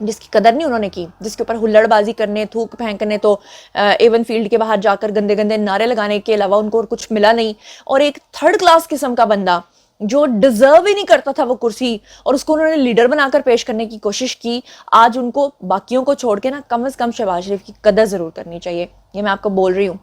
جس کی قدر نہیں انہوں نے کی, جس کے اوپر ہلڑ بازی کرنے, تھوک پھینکنے, تو ایون فیلڈ کے باہر جا کر گندے گندے نعرے لگانے کے علاوہ ان کو اور کچھ ملا نہیں. اور ایک تھرڈ کلاس قسم کا بندہ جو ڈیزرو ہی نہیں کرتا تھا وہ کرسی, اور اس کو انہوں نے لیڈر بنا کر پیش کرنے کی کوشش کی. آج ان کو باقیوں کو چھوڑ کے نا کم از کم شہباز شریف کی قدر ضرور کرنی چاہیے. یہ میں آپ کو بول رہی ہوں.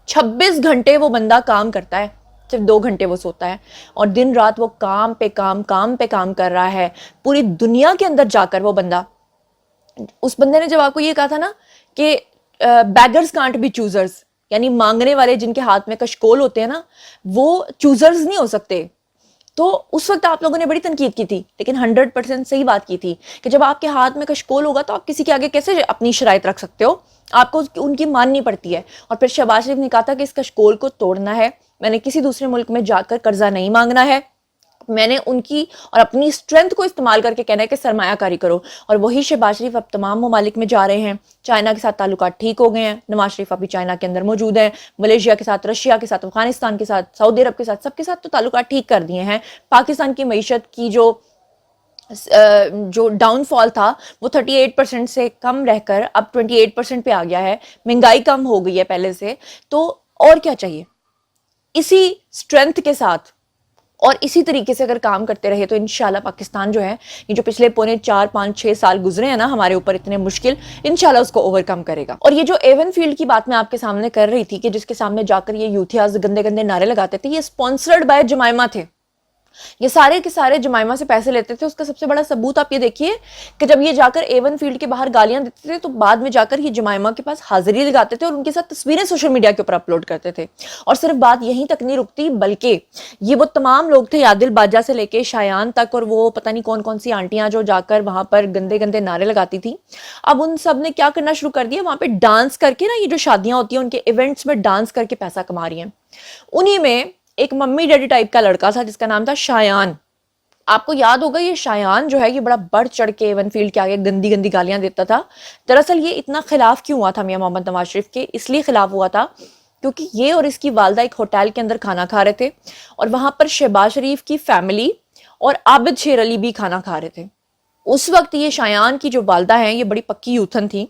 26 گھنٹے وہ بندہ کام کرتا ہے, صرف 2 گھنٹے وہ سوتا ہے, اور دن رات وہ کام پہ کام کر رہا ہے. پوری دنیا کے اندر جا کر وہ بندہ, اس بندے نے جب آپ کو یہ کہا تھا نا کہ بیگرز کانٹ بی چوزرز, یعنی مانگنے والے جن کے ہاتھ میں کشکول ہوتے ہیں نا وہ چوزرز نہیں ہو سکتے, تو اس وقت آپ لوگوں نے بڑی تنقید کی تھی, لیکن 100% صحیح بات کی تھی کہ جب آپ کے ہاتھ میں کشکول ہوگا تو آپ کسی کے آگے کیسے اپنی شرائط رکھ سکتے ہو, آپ کو ان کی ماننی پڑتی ہے. اور پھر شہباز شریف نے کہا تھا کہ اس کشکول کو توڑنا ہے, میں نے کسی دوسرے ملک میں جا کر قرضہ نہیں مانگنا ہے, میں نے ان کی اور اپنی اسٹرینتھ کو استعمال کر کے کہنا ہے کہ سرمایہ کاری کرو. اور وہی شہباز شریف اب تمام ممالک میں جا رہے ہیں. چائنا کے ساتھ تعلقات ٹھیک ہو گئے ہیں, نواز شریف ابھی چائنا کے اندر موجود ہیں, ملیشیا کے ساتھ, رشیا کے ساتھ, افغانستان کے ساتھ, سعودی عرب کے ساتھ, سب کے ساتھ تو تعلقات ٹھیک کر دیے ہیں. پاکستان کی معیشت کی جو ڈاؤن فال تھا وہ 38% سے کم رہ کر اب 28% پہ آ گیا ہے. مہنگائی کم ہو گئی ہے پہلے سے. تو اور کیا چاہیے؟ اسی اسٹرینتھ کے ساتھ اور اسی طریقے سے اگر کام کرتے رہے تو انشاءاللہ پاکستان جو ہے, یہ جو پچھلے پونے 4-5-6 سال گزرے ہیں نا ہمارے اوپر اتنے مشکل, انشاءاللہ اس کو اوور کم کرے گا. اور یہ جو ایون فیلڈ کی بات میں آپ کے سامنے کر رہی تھی کہ جس کے سامنے جا کر یہ یوتھیاز گندے گندے نعرے لگاتے تھے, یہ اسپانسرڈ بائی جمائمہ تھے. یہ سارے کے سارے جمائمہ سے پیسے لیتے تھے. اس کا سب سے بڑا ثبوت آپ یہ دیکھیے کہ جب یہ جا کر ایون فیلڈ کے باہر گالیاں دیتے تھے تو بعد میں جا کر یہ جمائمہ کے پاس حاضری لگاتے تھے اور ان کے ساتھ تصویریں سوشل میڈیا کے اوپر اپلوڈ کرتے تھے. اور صرف بات یہیں تک نہیں رکتی, بلکہ یہ وہ تمام لوگ تھے عادل باجا سے لے کے شایان تک, اور وہ پتہ نہیں کون کون سی آنٹیاں جو جا کر وہاں پر گندے گندے نعرے لگاتی تھیں. اب ان سب نے کیا کرنا شروع کر دیا, وہاں پہ ڈانس کر کے نا, یہ جو شادیاں ہوتی ہیں ان کے ایونٹس میں ڈانس کر کے پیسہ کما رہی ہیں. انہی میں ایک ممی ڈیڈی ٹائپ کا لڑکا تھا جس کا نام تھا شایان. آپ کو یاد ہوگا یہ شایان جو ہے یہ بڑا بڑھ چڑھ کے ایون فیلڈ کے آگے گندی گندی گالیاں دیتا تھا. دراصل یہ اتنا خلاف کیوں ہوا تھا میاں محمد نواز شریف کے؟ اس لیے خلاف ہوا تھا کیونکہ یہ اور اس کی والدہ ایک ہوٹل کے اندر کھانا کھا رہے تھے, اور وہاں پر شہباز شریف کی فیملی اور عابد شیر علی بھی کھانا کھا رہے تھے. اس وقت یہ شایان کی جو والدہ ہیں یہ بڑی پکی یوتھن تھی,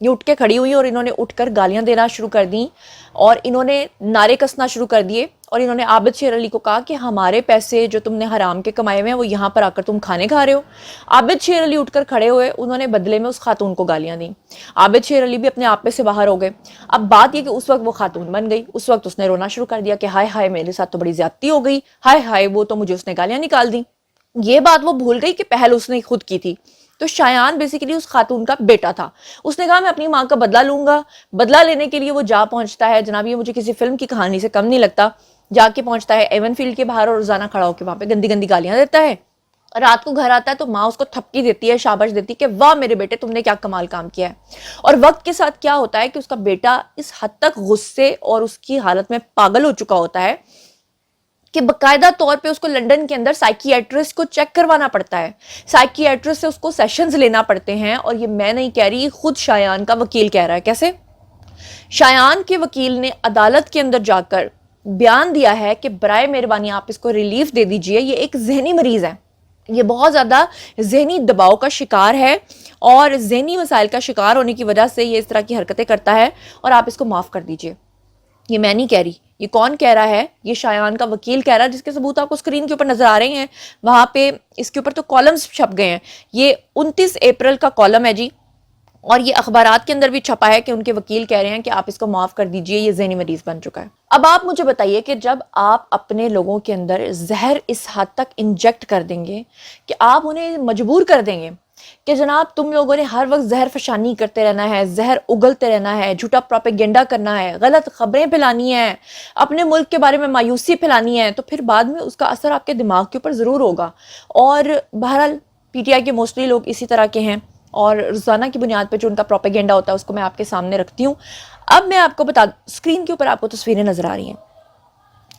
یہ اٹھ کے کھڑی ہوئی اور انہوں نے اٹھ کر گالیاں دینا شروع کر دیں, اور انہوں نے نعرے کسنا شروع کر دیے, اور انہوں نے عابد شیر علی کو کہا کہ ہمارے پیسے جو تم نے حرام کے کمائے ہوئے ہیں وہ یہاں پر آ کر تم کھانے کھا رہے ہو. عابد شیر علی اٹھ کر کھڑے ہوئے, انہوں نے بدلے میں اس خاتون کو گالیاں دیں. عابد شیر علی بھی اپنے آپ پہ سے باہر ہو گئے. اب بات یہ کہ اس وقت وہ خاتون بن گئی, اس وقت اس نے رونا شروع کر دیا کہ ہائے ہائے میرے ساتھ تو بڑی زیادتی ہو گئی, ہائے ہائے وہ تو مجھے اس نے گالیاں نکال دیں. یہ بات وہ بھول گئی کہ پہل اس نے خود کی تھی. تو شایان بیسیکلی اس خاتون کا بیٹا تھا. اس نے کہا میں اپنی ماں کا بدلہ لوں گا. بدلہ لینے کے لیے وہ جا پہنچتا ہے, جناب یہ مجھے کسی فلم کی کہانی سے کم نہیں لگتا, جا کے پہنچتا ہے ایون فیلڈ کے باہر اور روزانہ کھڑا ہو کے وہاں پہ گندی گندی گالیاں دیتا ہے. رات کو گھر آتا ہے تو ماں اس کو تھپکی دیتی ہے, شاباش دیتی کہ واہ میرے بیٹے تم نے کیا کمال کام کیا ہے. اور وقت کے ساتھ کیا ہوتا ہے کہ اس کا بیٹا اس حد تک غصے اور اس کی حالت میں پاگل ہو چکا ہوتا ہے کہ باقاعدہ طور پہ اس کو لنڈن کے اندر سائیکیٹرسٹ کو چیک کروانا پڑتا ہے, سائیکیٹرسٹ سے اس کو سیشنز لینا پڑتے ہیں. اور یہ میں نہیں کہہ رہی, خود شایان کا وکیل کہہ رہا ہے. کیسے؟ شایان کے وکیل نے عدالت کے اندر جا کر بیان دیا ہے کہ برائے مہربانی آپ اس کو ریلیف دے دیجئے, یہ ایک ذہنی مریض ہے, یہ بہت زیادہ ذہنی دباؤ کا شکار ہے, اور ذہنی مسائل کا شکار ہونے کی وجہ سے یہ اس طرح کی حرکتیں کرتا ہے, اور آپ اس کو معاف کر دیجئے. یہ میں نہیں کہہ رہی, یہ کون کہہ رہا ہے؟ یہ شایان کا وکیل کہہ رہا ہے, جس کے ثبوت آپ کو اسکرین کے اوپر نظر آ رہے ہیں. وہاں پہ اس کے اوپر تو کالمز چھپ گئے ہیں. یہ 29 اپریل کا کالم ہے جی, اور یہ اخبارات کے اندر بھی چھپا ہے کہ ان کے وکیل کہہ رہے ہیں کہ آپ اس کو معاف کر دیجئے, یہ ذہنی مریض بن چکا ہے. اب آپ مجھے بتائیے کہ جب آپ اپنے لوگوں کے اندر زہر اس حد تک انجیکٹ کر دیں گے کہ آپ انہیں مجبور کر دیں گے کہ جناب تم لوگوں نے ہر وقت زہر فشانی کرتے رہنا ہے, زہر اگلتے رہنا ہے, جھوٹا پروپیگنڈا کرنا ہے, غلط خبریں پھیلانی ہیں, اپنے ملک کے بارے میں مایوسی پھیلانی ہے, تو پھر بعد میں اس کا اثر آپ کے دماغ کے اوپر ضرور ہوگا. اور بہرحال پی ٹی آئی کے موسٹلی لوگ اسی طرح کے ہیں, اور روزانہ کی بنیاد پہ جو ان کا پروپیگنڈا ہوتا ہے اس کو میں آپ کے سامنے رکھتی ہوں. اب میں آپ کو بتا دوں, اسکرین کے اوپر آپ کو تصویریں نظر آ رہی ہیں.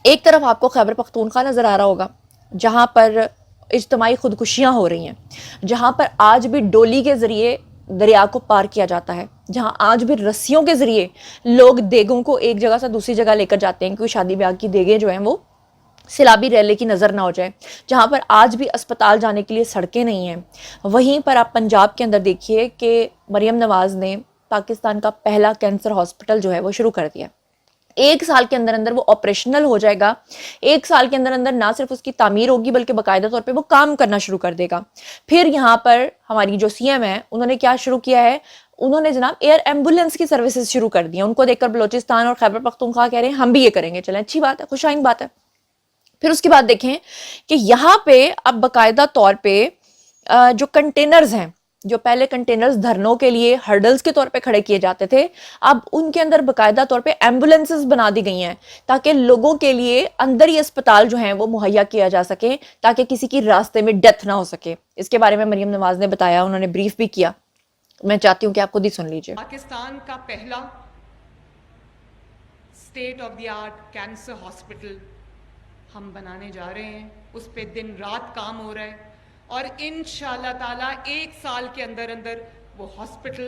ایک طرف آپ کو خیبر پختونخوا نظر آ رہا ہوگا جہاں پر اجتماعی خودکشیاں ہو رہی ہیں, جہاں پر آج بھی ڈولی کے ذریعے دریا کو پار کیا جاتا ہے, جہاں آج بھی رسیوں کے ذریعے لوگ دیگوں کو ایک جگہ سے دوسری جگہ لے کر جاتے ہیں, کیونکہ شادی بیاہ کی دیگیں جو ہیں وہ سیلابی ریلے کی نظر نہ ہو جائے. جہاں پر آج بھی اسپتال جانے کے لیے سڑکیں نہیں ہیں، وہیں پر آپ پنجاب کے اندر دیکھیے کہ مریم نواز نے پاکستان کا پہلا کینسر ہاسپٹل جو ہے وہ شروع کر دیا. 1 سال کے اندر اندر وہ آپریشنل ہو جائے گا. 1 سال کے اندر اندر نہ صرف اس کی تعمیر ہوگی بلکہ باقاعدہ طور پہ وہ کام کرنا شروع کر دے گا. پھر یہاں پر ہماری جو سی ایم ہے انہوں نے کیا شروع کیا ہے، انہوں نے جناب ایئر ایمبولینس کی سروسز شروع کر دی ہیں. ان کو دیکھ کر بلوچستان اور خیبر پختونخوا کہہ رہے ہیں ہم بھی یہ کریں گے. چلیں اچھی بات ہے، خوش آئند بات ہے. پھر اس کے بعد دیکھیں کہ یہاں پہ اب باقاعدہ طور پہ جو کنٹینرز ہیں، جو پہلے کنٹینرز دھرنوں کے لیے ہرڈلز کے طور پہ کھڑے کیے جاتے تھے، اب ان کے اندر باقاعدہ طور پہ ایمبولینسز بنا دی گئی ہیں تاکہ لوگوں کے لیے اندر ہی اسپتال جو ہیں وہ مہیا کیا جا سکے، تاکہ کسی کی راستے میں ڈیتھ نہ ہو سکے. اس کے بارے میں مریم نواز نے بتایا، انہوں نے بریف بھی کیا. میں چاہتی ہوں کہ آپ خود ہی سن لیجئے. پاکستان کا پہلا state of the art cancer hospital ہم بنانے جا رہے ہیں. اس پہ دن رات کام ہو رہا ہے اور انشاءاللہ تعالیٰ 1 سال کے اندر اندر وہ ہاسپٹل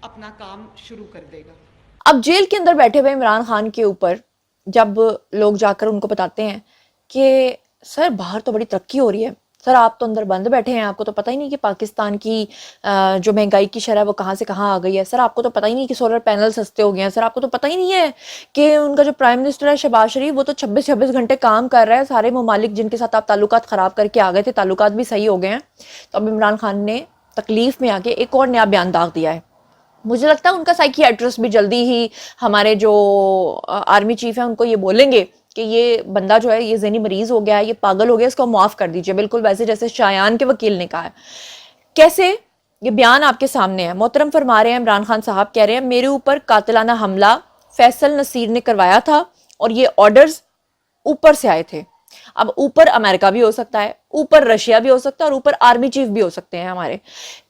اپنا کام شروع کر دے گا. اب جیل کے اندر بیٹھے ہوئے عمران خان کے اوپر جب لوگ جا کر ان کو بتاتے ہیں کہ سر باہر تو بڑی ترقی ہو رہی ہے، سر آپ تو اندر بند بیٹھے ہیں، آپ کو تو پتہ ہی نہیں کہ پاکستان کی جو مہنگائی کی شرح وہ کہاں سے کہاں آ گئی ہے، سر آپ کو تو پتہ ہی نہیں کہ سولر پینل سستے ہو گئے ہیں، سر آپ کو تو پتہ ہی نہیں ہے کہ ان کا جو پرائم منسٹر ہے شہباز شریف وہ تو 26 گھنٹے کام کر رہا ہے، سارے ممالک جن کے ساتھ آپ تعلقات خراب کر کے آ گئے تھے تعلقات بھی صحیح ہو گئے ہیں. تو اب عمران خان نے تکلیف میں آ کے ایک اور نیا بیان داغ دیا ہے. مجھے لگتا ہے ان کا سائیکیاٹرسٹ بھی جلدی ہی ہمارے جو آرمی چیف ہیں ان کو یہ بولیں گے کہ یہ بندہ جو ہے یہ ذہنی مریض ہو گیا ہے، یہ پاگل ہو گیا، اس کو معاف کر دیجئے. بالکل ویسے جیسے شایان کے وکیل نے کہا ہے. کیسے؟ یہ بیان آپ کے سامنے ہے. محترم فرما رہے ہیں عمران خان صاحب، کہہ رہے ہیں میرے اوپر قاتلانہ حملہ فیصل نصیر نے کروایا تھا اور یہ آرڈرز اوپر سے آئے تھے. اب اوپر امریکہ بھی ہو سکتا ہے، اوپر رشیا بھی ہو سکتا ہے اور اوپر آرمی چیف بھی ہو سکتے ہیں ہمارے.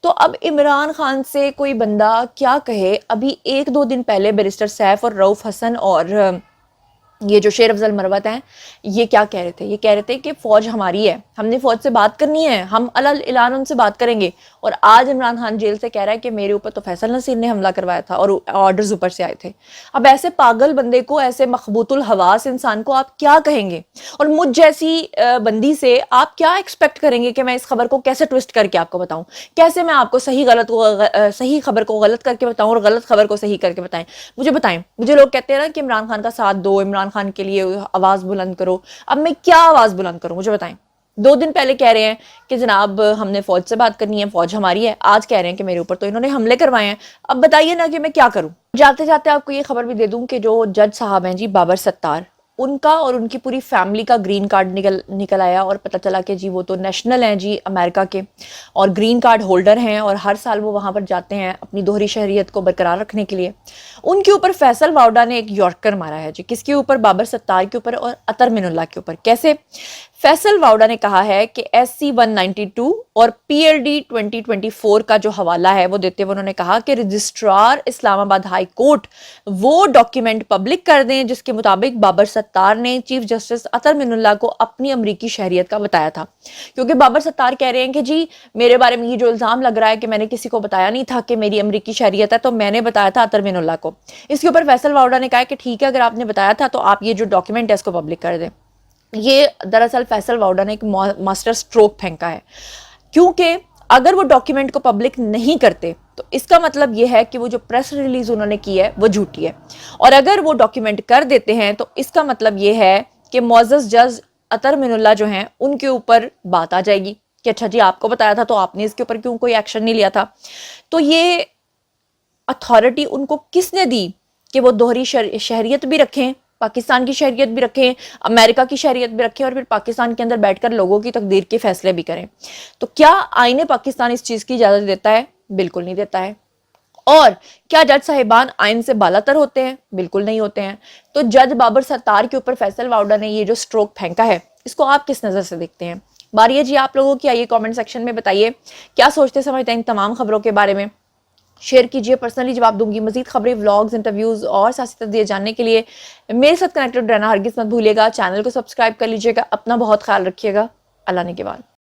تو اب عمران خان سے کوئی بندہ کیا کہے؟ ابھی 1-2 دن پہلے بیرسٹر سیف اور رؤف حسن اور یہ جو شیر افضل مروت ہیں یہ کیا کہہ رہے تھے؟ یہ کہہ رہے تھے کہ فوج ہماری ہے، ہم نے فوج سے بات کرنی ہے، ہم علل اعلان ان سے بات کریں گے. اور آج عمران خان جیل سے کہہ رہا ہے کہ میرے اوپر تو فیصل نصیر نے حملہ کروایا تھا اور آرڈرز اوپر سے آئے تھے. اب ایسے پاگل بندے کو، ایسے مخبوط الحواس انسان کو آپ کیا کہیں گے؟ اور مجھ جیسی بندی سے آپ کیا ایکسپیکٹ کریں گے کہ میں اس خبر کو کیسے ٹوسٹ کر کے آپ کو بتاؤں؟ کیسے میں آپ کو صحیح خبر کو غلط کر کے بتاؤں اور غلط خبر کو صحیح کر کے بتائیں؟ مجھے لوگ کہتے ہیں نا کہ عمران خان کا ساتھ دو، عمران خان کے لیے آواز بلند کرو. اب میں کیا آواز بلند کروں؟ مجھے بتائیں. 2 دن پہلے کہہ رہے ہیں کہ جناب ہم نے فوج سے بات کرنی ہے، فوج ہماری ہے. آج کہہ رہے ہیں کہ میرے اوپر تو انہوں نے حملے کروائے ہیں. اب بتائیے نا کہ میں کیا کروں؟ جاتے جاتے آپ کو یہ خبر بھی دے دوں کہ جو جج صاحب ہیں جی بابر ستار، ان کا اور ان کی پوری فیملی کا گرین کارڈ نکل آیا اور پتہ چلا کہ جی وہ تو نیشنل ہیں جی امریکہ کے اور گرین کارڈ ہولڈر ہیں اور ہر سال وہ وہاں پر جاتے ہیں اپنی دوہری شہریت کو برقرار رکھنے کے لیے. ان کے اوپر فیصل واؤڈا نے ایک یارکر مارا ہے جی. کس کے اوپر؟ بابر ستار کے اوپر اور اطہر من اللہ کے اوپر. کیسے؟ فیصل واؤڈا نے کہا ہے کہ SC 192 اور PLD 2024 کا جو حوالہ ہے وہ دیتے ہوئے انہوں نے کہا کہ رجسٹرار اسلام آباد ہائی کورٹ وہ ڈاکیومنٹ پبلک کر دیں جس کے مطابق بابر ستار نے چیف جسٹس اطہر من اللہ کو اپنی امریکی شہریت کا بتایا تھا. کیونکہ بابر ستار کہہ رہے ہیں کہ جی میرے بارے میں یہ جو الزام لگ رہا ہے کہ میں نے کسی کو بتایا نہیں تھا کہ میری امریکی شہریت ہے، تو میں نے بتایا تھا اطہر من اللہ کو. اس کے اوپر فیصل واؤڈا نے کہا کہ ٹھیک ہے اگر آپ نے بتایا تھا تو آپ یہ جو ڈاکیومنٹ ہے اس کو پبلک کر دیں. یہ دراصل فیصل واؤڈا نے ایک ماسٹر سٹروک پھینکا ہے، کیونکہ اگر وہ ڈاکیومنٹ کو پبلک نہیں کرتے تو اس کا مطلب یہ ہے کہ وہ جو پریس ریلیز انہوں نے کی ہے وہ جھوٹی ہے، اور اگر وہ ڈاکیومنٹ کر دیتے ہیں تو اس کا مطلب یہ ہے کہ معزز جج اطہر من اللہ جو ہیں ان کے اوپر بات آ جائے گی کہ اچھا جی آپ کو بتایا تھا تو آپ نے اس کے اوپر کیوں کوئی ایکشن نہیں لیا تھا. تو یہ اتھارٹی ان کو کس نے دی کہ وہ دوہری شہریت بھی رکھیں، پاکستان کی شہریت بھی رکھیں، امریکہ کی شہریت بھی رکھیں اور پھر پاکستان کے اندر بیٹھ کر لوگوں کی تقدیر کے فیصلے بھی کریں؟ تو کیا آئین پاکستان اس چیز کی اجازت دیتا ہے؟ بالکل نہیں دیتا ہے. اور کیا جج صاحبان آئین سے بالاتر ہوتے ہیں؟ بالکل نہیں ہوتے ہیں. تو جج بابر ستار کے اوپر فیصل واؤڈا نے یہ جو سٹروک پھینکا ہے اس کو آپ کس نظر سے دیکھتے ہیں؟ باری ہے جی آپ لوگوں کی. آئیے کامنٹ سیکشن میں بتائیے کیا سوچتے سمجھتے ہیں ان تمام خبروں کے بارے میں. شیئر کیجئے، پرسنلی جواب دوں گی. مزید خبریں، ولاگز، انٹرویوز اور سیاسی تجزیے جاننے کے لیے میرے ساتھ کنیکٹڈ رہنا ہرگز مت بھولیے گا. چینل کو سبسکرائب کر لیجئے گا. اپنا بہت خیال رکھیے گا. اللہ نے کے بعد.